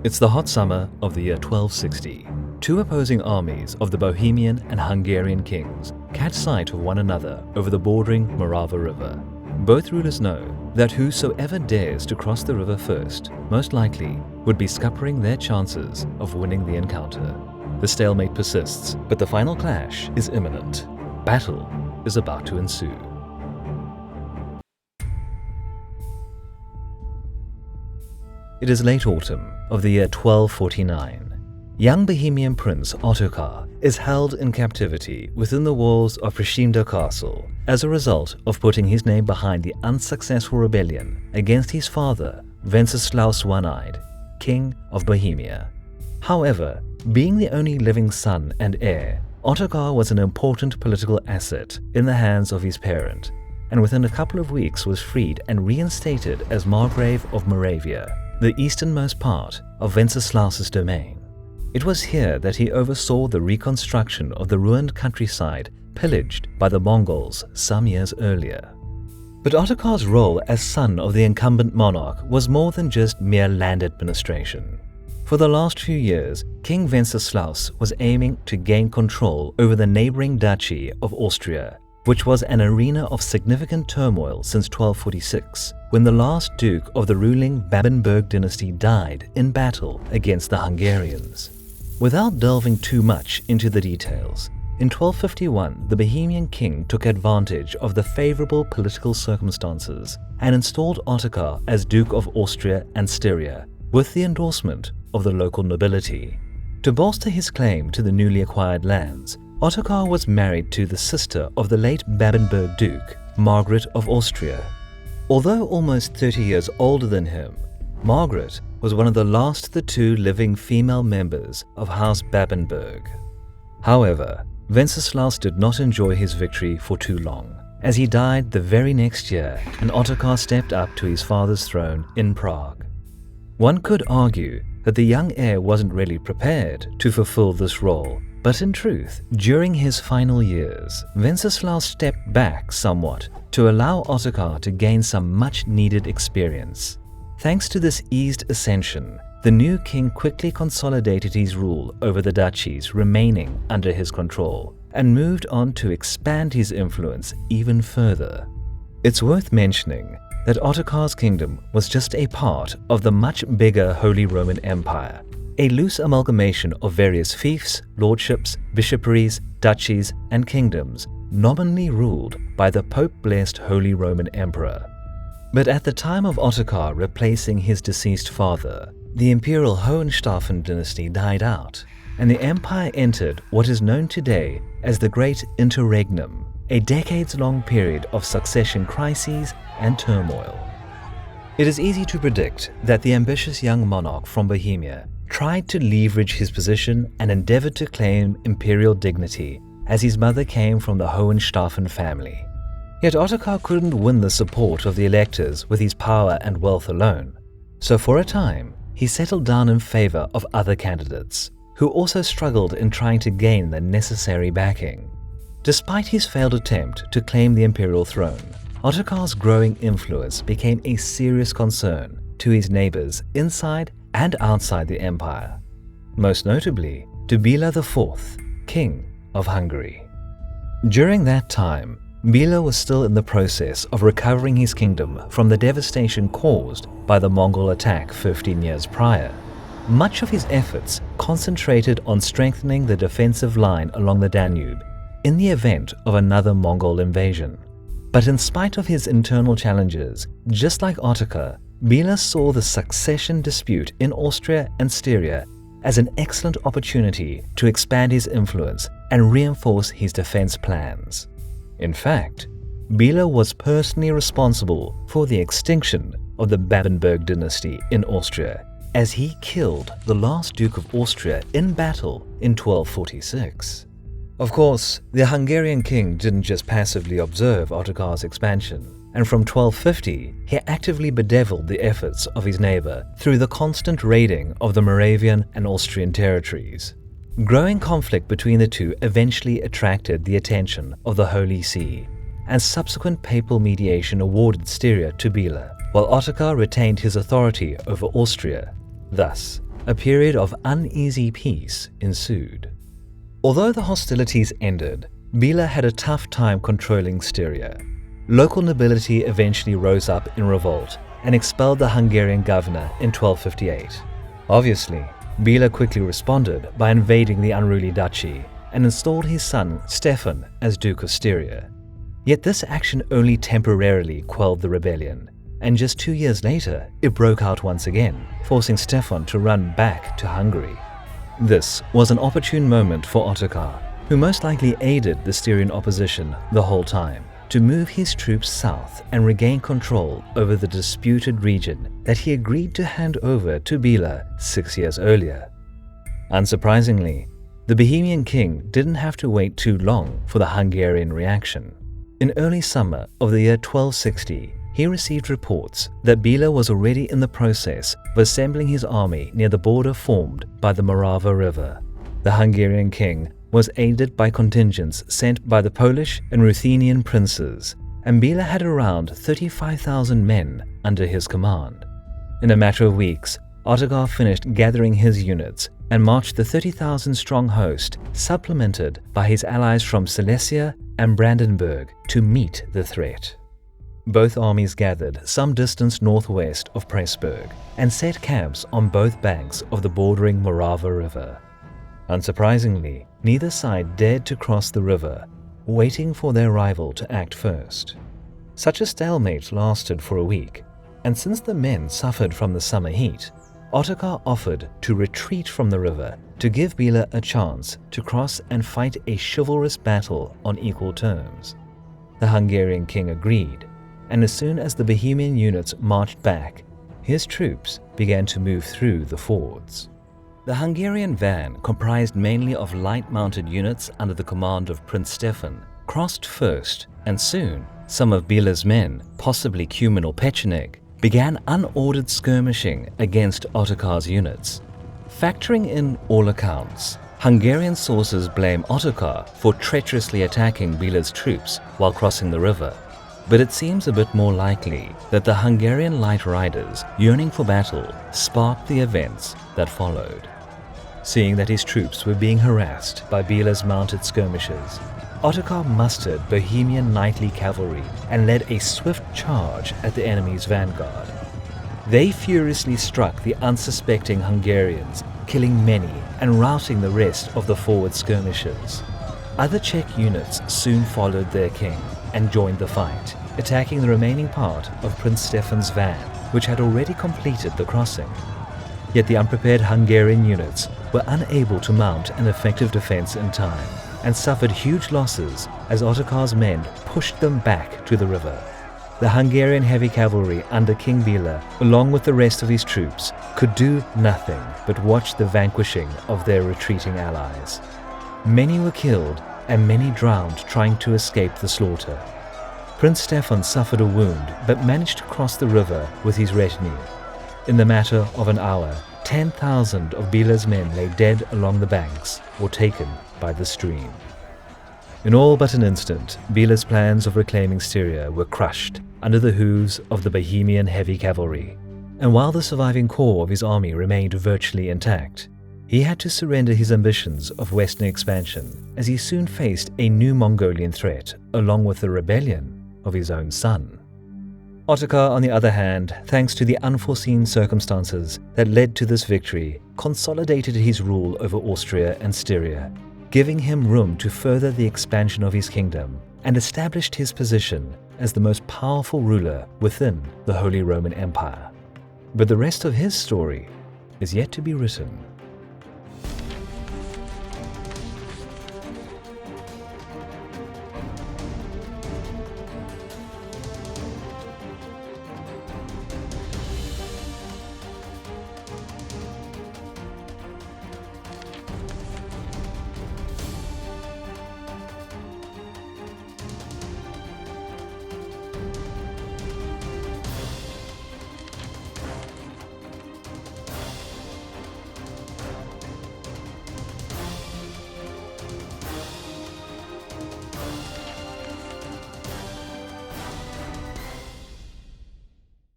It's the hot summer of the year 1260. Two opposing armies of the Bohemian and Hungarian kings catch sight of one another over the bordering Morava River. Both rulers know that whosoever dares to cross the river first, most likely would be scuppering their chances of winning the encounter. The stalemate persists, but the final clash is imminent. Battle is about to ensue. It is late autumn of the year 1249. Young Bohemian prince Ottokar is held in captivity within the walls of Kressenbrunn castle as a result of putting his name behind the unsuccessful rebellion against his father, Wenceslaus One-Eyed, King of Bohemia. However, being the only living son and heir, Ottokar was an important political asset in the hands of his parent, and within a couple of weeks was freed and reinstated as Margrave of Moravia, the easternmost part of Wenceslaus's domain. It was here that he oversaw the reconstruction of the ruined countryside pillaged by the Mongols some years earlier. But Ottokar's role as son of the incumbent monarch was more than just mere land administration. For the last few years, King Wenceslaus was aiming to gain control over the neighboring duchy of Austria, which was an arena of significant turmoil since 1246, when the last duke of the ruling Babenberg dynasty died in battle against the Hungarians. Without delving too much into the details, in 1251 the Bohemian king took advantage of the favorable political circumstances and installed Ottokar as Duke of Austria and Styria, with the endorsement of the local nobility. To bolster his claim to the newly acquired lands, Ottokar was married to the sister of the late Babenberg Duke, Margaret of Austria. Although almost 30 years older than him, Margaret was one of the last of the two living female members of House Babenberg. However, Wenceslaus did not enjoy his victory for too long, as he died the very next year and Ottokar stepped up to his father's throne in Prague. One could argue that the young heir wasn't really prepared to fulfill this role, but in truth, during his final years, Wenceslaus stepped back somewhat to allow Ottokar to gain some much-needed experience. Thanks to this eased ascension, the new king quickly consolidated his rule over the duchies remaining under his control and moved on to expand his influence even further. It's worth mentioning that Ottokar's kingdom was just a part of the much bigger Holy Roman Empire, a loose amalgamation of various fiefs, lordships, bishoprics, duchies, and kingdoms nominally ruled by the Pope-blessed Holy Roman Emperor. But at the time of Ottokar replacing his deceased father, the imperial Hohenstaufen dynasty died out, and the empire entered what is known today as the Great Interregnum, a decades-long period of succession crises and turmoil. It is easy to predict that the ambitious young monarch from Bohemia tried to leverage his position and endeavored to claim imperial dignity, as his mother came from the Hohenstaufen family. Yet Ottokar couldn't win the support of the electors with his power and wealth alone, so for a time he settled down in favor of other candidates, who also struggled in trying to gain the necessary backing. Despite his failed attempt to claim the imperial throne, Ottokar's growing influence became a serious concern to his neighbors inside and outside the empire, most notably to Béla IV, King of Hungary. During that time, Béla was still in the process of recovering his kingdom from the devastation caused by the Mongol attack 15 years prior. Much of his efforts concentrated on strengthening the defensive line along the Danube in the event of another Mongol invasion. But in spite of his internal challenges, just like Ottokar, Béla saw the succession dispute in Austria and Styria as an excellent opportunity to expand his influence and reinforce his defense plans. In fact, Béla was personally responsible for the extinction of the Babenberg dynasty in Austria, as he killed the last Duke of Austria in battle in 1246. Of course, the Hungarian king didn't just passively observe Ottokar's expansion, and from 1250 he actively bedeviled the efforts of his neighbor through the constant raiding of the Moravian and Austrian territories. Growing conflict between the two eventually attracted the attention of the Holy See, and subsequent papal mediation awarded Styria to Béla, while Ottokar retained his authority over Austria. Thus, a period of uneasy peace ensued. Although the hostilities ended, Bela had a tough time controlling Styria. Local nobility eventually rose up in revolt and expelled the Hungarian governor in 1258. Obviously, Bela quickly responded by invading the unruly duchy and installed his son Stefan as Duke of Styria. Yet this action only temporarily quelled the rebellion, and just 2 years later it broke out once again, forcing Stefan to run back to Hungary. This was an opportune moment for Ottokar, who most likely aided the Styrian opposition the whole time, to move his troops south and regain control over the disputed region that he agreed to hand over to Bela 6 years earlier. Unsurprisingly, the Bohemian king didn't have to wait too long for the Hungarian reaction. In early summer of the year 1260, he received reports that Bela was already in the process of assembling his army near the border formed by the Morava River. The Hungarian king was aided by contingents sent by the Polish and Ruthenian princes, and Bela had around 35,000 men under his command. In a matter of weeks, Ottokar finished gathering his units and marched the 30,000-strong host, supplemented by his allies from Silesia and Brandenburg, to meet the threat. Both armies gathered some distance northwest of Pressburg and set camps on both banks of the bordering Morava River. Unsurprisingly, neither side dared to cross the river, waiting for their rival to act first. Such a stalemate lasted for a week, and since the men suffered from the summer heat, Ottokar offered to retreat from the river to give Bela a chance to cross and fight a chivalrous battle on equal terms. The Hungarian king agreed, and as soon as the Bohemian units marched back, his troops began to move through the fords. The Hungarian van, comprised mainly of light-mounted units under the command of Prince Stefan, crossed first, and soon some of Bela's men, possibly Cumin or Pecheneг, began unordered skirmishing against Ottokar's units. Factoring in all accounts, Hungarian sources blame Ottokar for treacherously attacking Bela's troops while crossing the river, but it seems a bit more likely that the Hungarian light riders, yearning for battle, sparked the events that followed. Seeing that his troops were being harassed by Bela's mounted skirmishers, Ottokar mustered Bohemian knightly cavalry and led a swift charge at the enemy's vanguard. They furiously struck the unsuspecting Hungarians, killing many and routing the rest of the forward skirmishers. Other Czech units soon followed their king and joined the fight, attacking the remaining part of Prince Stefan's van, which had already completed the crossing. Yet the unprepared Hungarian units were unable to mount an effective defense in time, and suffered huge losses as Ottokar's men pushed them back to the river. The Hungarian heavy cavalry under King Bela, along with the rest of his troops, could do nothing but watch the vanquishing of their retreating allies. Many were killed and many drowned trying to escape the slaughter. Prince Stefan suffered a wound but managed to cross the river with his retinue. In the matter of an hour, 10,000 of Bela's men lay dead along the banks or taken by the stream. In all but an instant, Bela's plans of reclaiming Styria were crushed under the hooves of the Bohemian heavy cavalry, and while the surviving core of his army remained virtually intact, he had to surrender his ambitions of western expansion as he soon faced a new Mongolian threat along with the rebellion of his own son. Ottokar, on the other hand, thanks to the unforeseen circumstances that led to this victory, consolidated his rule over Austria and Styria, giving him room to further the expansion of his kingdom, and established his position as the most powerful ruler within the Holy Roman Empire. But the rest of his story is yet to be written.